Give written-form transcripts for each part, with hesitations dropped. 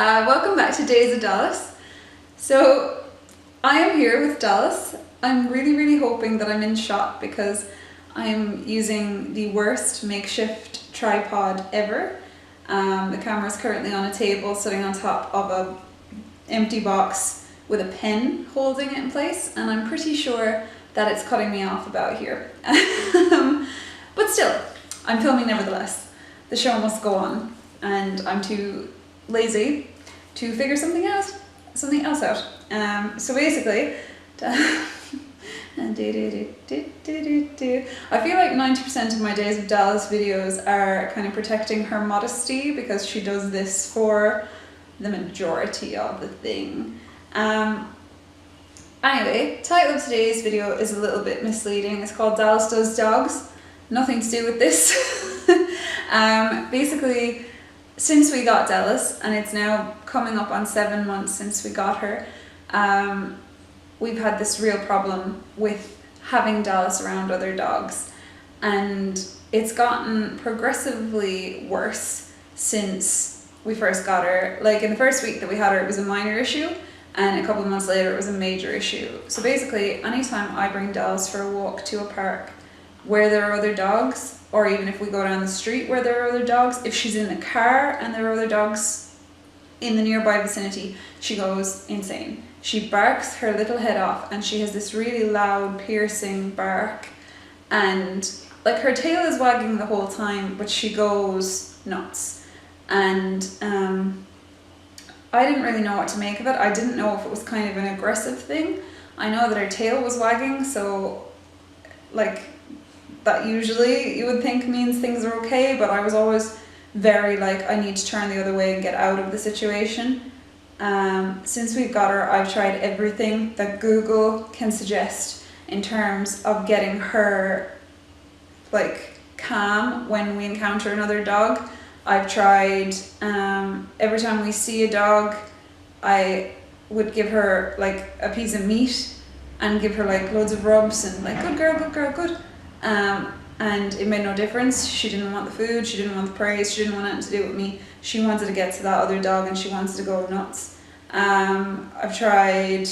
Welcome back to Days of Dallas. So I am here with Dallas. I'm really hoping that I'm in shot because I'm using the worst makeshift tripod ever. The camera is currently on a table sitting on top of an empty box with a pen holding it in place, and I'm pretty sure that it's cutting me off about here. But still, I'm filming nevertheless. The show must go on, and I'm too lazy to figure something else out. So basically, I feel like 90% of my Days of Dallas videos are kind of protecting her modesty because she does this for the majority of the thing. Anyway, title of today's video is a little bit misleading. It's called Dallas Does Dogs. Nothing to do with this. Basically, since we got Dallas, and it's now coming up on 7 months since we got her, we've had this real problem with having Dallas around other dogs, and it's gotten progressively worse since we first got her. Like in the first week that we had her, it was a minor issue, and a couple of months later it was a major issue. So basically, anytime I bring Dallas for a walk to a park where there are other dogs, or even if we go down the street where there are other dogs, if she's in the car and there are other dogs in the nearby vicinity, she goes insane. She barks her little head off, and she has this really loud, piercing bark, and like her tail is wagging the whole time, but she goes nuts. And I didn't really know what to make of it. I didn't know if it was kind of an aggressive thing. I know that her tail was wagging, so like that usually you would think means things are okay, but I was always very like, I need to turn the other way and get out of the situation. Since we've got her, I've tried everything that Google can suggest in terms of getting her like calm when we encounter another dog. I've tried, every time we see a dog, I would give her like a piece of meat and give her like loads of rubs and like, good girl, good. And it made no difference. She didn't want the food, she didn't want the praise, she didn't want anything to do with me. She wanted to get to that other dog and she wanted to go nuts. I've tried,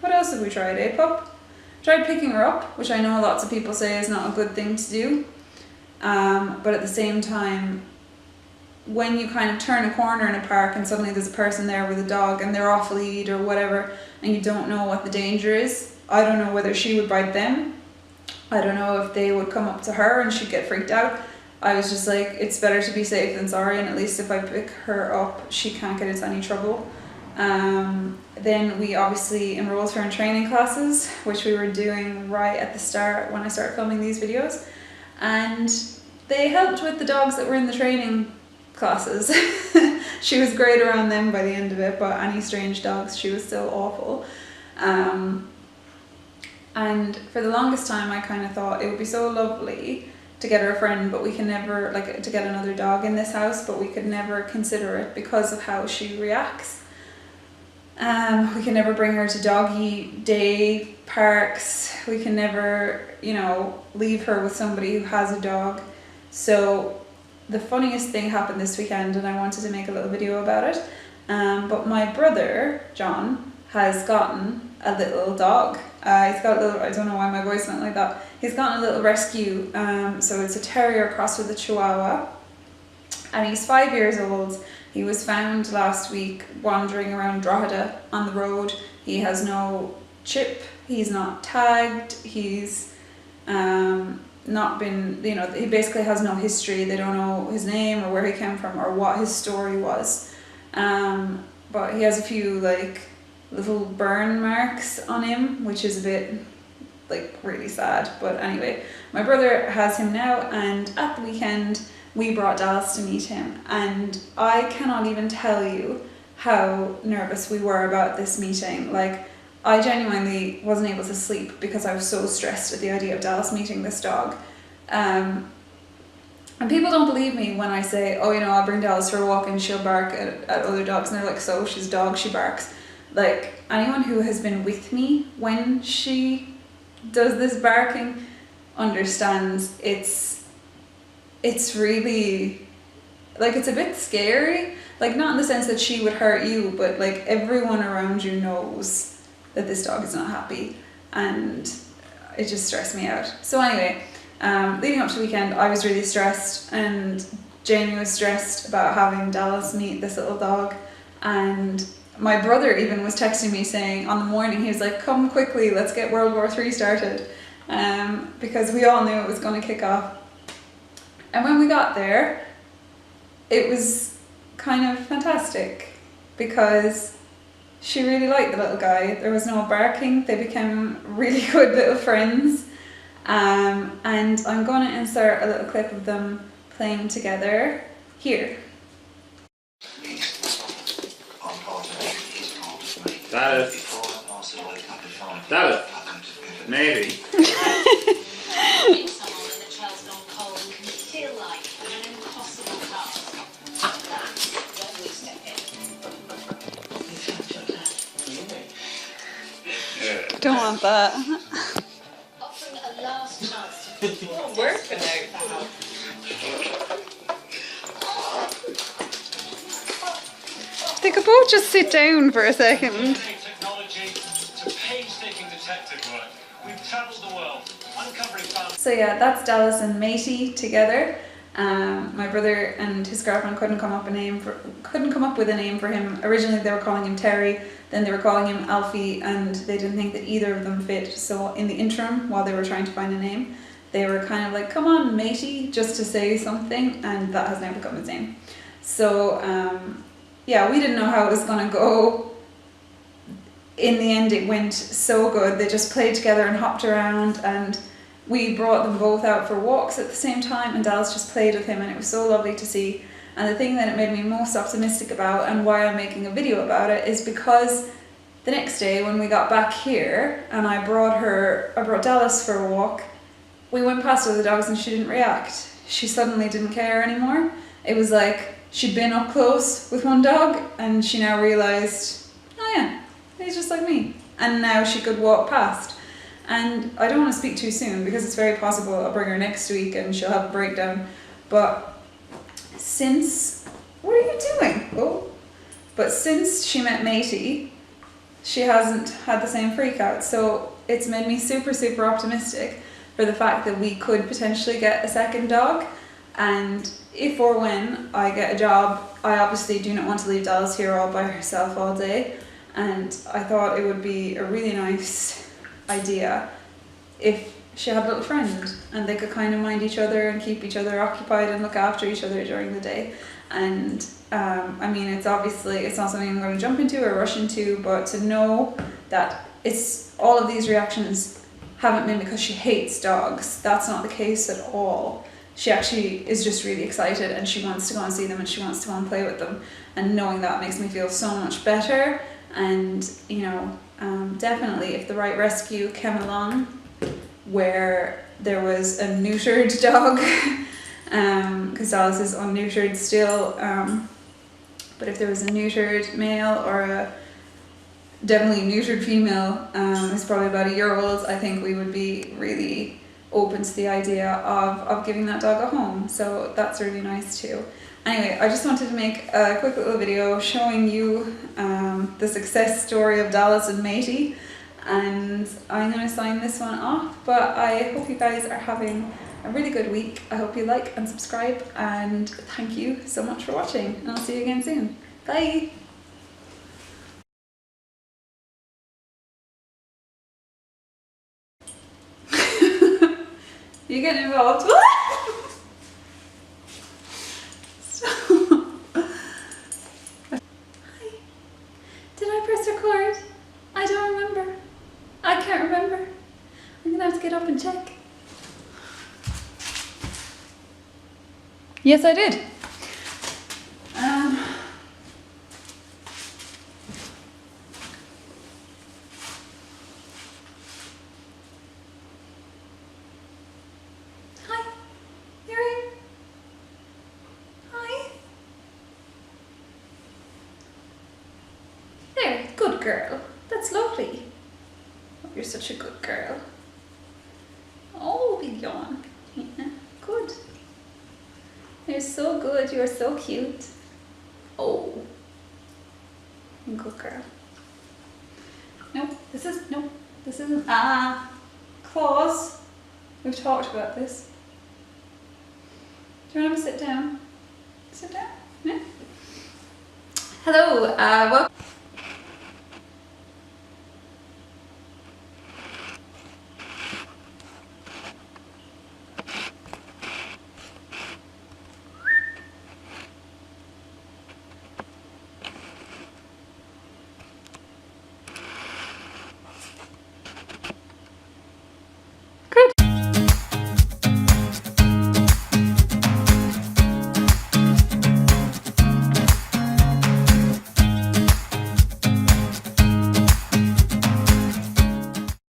what else have we tried? Pup? Tried picking her up, which I know lots of people say is not a good thing to do. But at the same time, when you kind of turn a corner in a park and suddenly there's a person there with a dog and they're off lead or whatever, and you don't know what the danger is, I don't know whether she would bite them. I don't know if they would come up to her and she'd get freaked out. I was just like, it's better to be safe than sorry, and at least if I pick her up, she can't get into any trouble. Then we obviously enrolled her in training classes, which we were doing right at the start when I started filming these videos. And they helped with the dogs that were in the training classes. She was great around them by the end of it, but any strange dogs, she was still awful. And for the longest time, I kind of thought it would be so lovely to get her a friend, but we can never, like, to get another dog in this house, but we could never consider it because of how she reacts. We can never bring her to doggy day parks. We can never, leave her with somebody who has a dog. So the funniest thing happened this weekend, and I wanted to make a little video about it. But my brother, John, has gotten a little dog. He's got a little, I don't know why my voice went like that. He's gotten a little rescue. So it's a terrier crossed with a chihuahua. And he's 5 years old. He was found last week wandering around Drogheda on the road. He has no chip. He's not tagged. He's not been, he basically has no history. They don't know his name or where he came from or what his story was. But he has a few like little burn marks on him, which is a bit like really sad. But anyway, my brother has him now, and at the weekend we brought Dallas to meet him, and I cannot even tell you how nervous we were about this meeting. Like, I genuinely wasn't able to sleep because I was so stressed at the idea of Dallas meeting this dog. And people don't believe me when I say, oh, I'll bring Dallas for a walk and she'll bark at other dogs, and they're like, so she's a dog, she barks. Like, anyone who has been with me when she does this barking understands it's really, like, it's a bit scary. Like, not in the sense that she would hurt you, but like everyone around you knows that this dog is not happy, and it just stressed me out. So anyway, leading up to the weekend, I was really stressed, and Jamie was stressed about having Dallas meet this little dog, and my brother even was texting me saying on the morning, he was like, come quickly, let's get World War III started, because we all knew it was going to kick off. And when we got there, it was kind of fantastic because she really liked the little guy. There was no barking, they became really good little friends. And I'm going to insert a little clip of them playing together here. That is maybe. Don't want that. Offering a last chance to working out. They could both just sit down for a second. So yeah, that's Dallas and Matey together. My brother and his girlfriend couldn't come up with a name for him. Originally they were calling him Terry, then they were calling him Alfie, and they didn't think that either of them fit. So in the interim, while they were trying to find a name, they were kind of like, come on Matey, just to say something, and that has now become his name. So yeah, we didn't know how it was going to go. In the end it went so good. They just played together and hopped around, and we brought them both out for walks at the same time, and Dallas just played with him, and it was so lovely to see. And the thing that it made me most optimistic about, and why I'm making a video about it, is because the next day when we got back here and I brought Dallas for a walk, we went past other dogs and she didn't react. She suddenly didn't care anymore. It was like she'd been up close with one dog and she now realised, oh yeah, he's just like me. And now she could walk past. And I don't want to speak too soon because it's very possible I'll bring her next week and she'll have a breakdown. But what are you doing? Oh. But since she met Matey, she hasn't had the same freak out. So it's made me super, super optimistic for the fact that we could potentially get a second dog. And if or when I get a job, I obviously do not want to leave Dallas here all by herself all day. And I thought it would be a really nice idea if she had a little friend and they could kind of mind each other and keep each other occupied and look after each other during the day. And I mean, it's not something I'm going to jump into or rush into, but to know that all of these reactions haven't been because she hates dogs. That's not the case at all. She actually is just really excited and she wants to go and see them and she wants to go and play with them. And knowing that makes me feel so much better. And you know, definitely if the right rescue came along where there was a neutered dog, because Dallas is unneutered still, but if there was a neutered male or a definitely neutered female who's probably about a year old, I think we would be really open to the idea of giving that dog a home. So that's really nice too. Anyway, I just wanted to make a quick little video showing you the success story of Dallas and Matey, and I'm going to sign this one off, but I hope you guys are having a really good week. I hope you like and subscribe, and thank you so much for watching, and I'll see you again soon. Bye! You getting involved? Did I press record? I don't remember. I can't remember. I'm gonna have to get up and check. Yes, I did. Hi. You're here. Hi. There, good girl. That's lovely. Oh, you're such a good girl. Oh, big yawn. Yeah, good. You're so good. You're so cute. Oh. Good girl. Nope, this isn't. Claws. We've talked about this. Do you want to sit down? Sit down? Yeah. Hello, welcome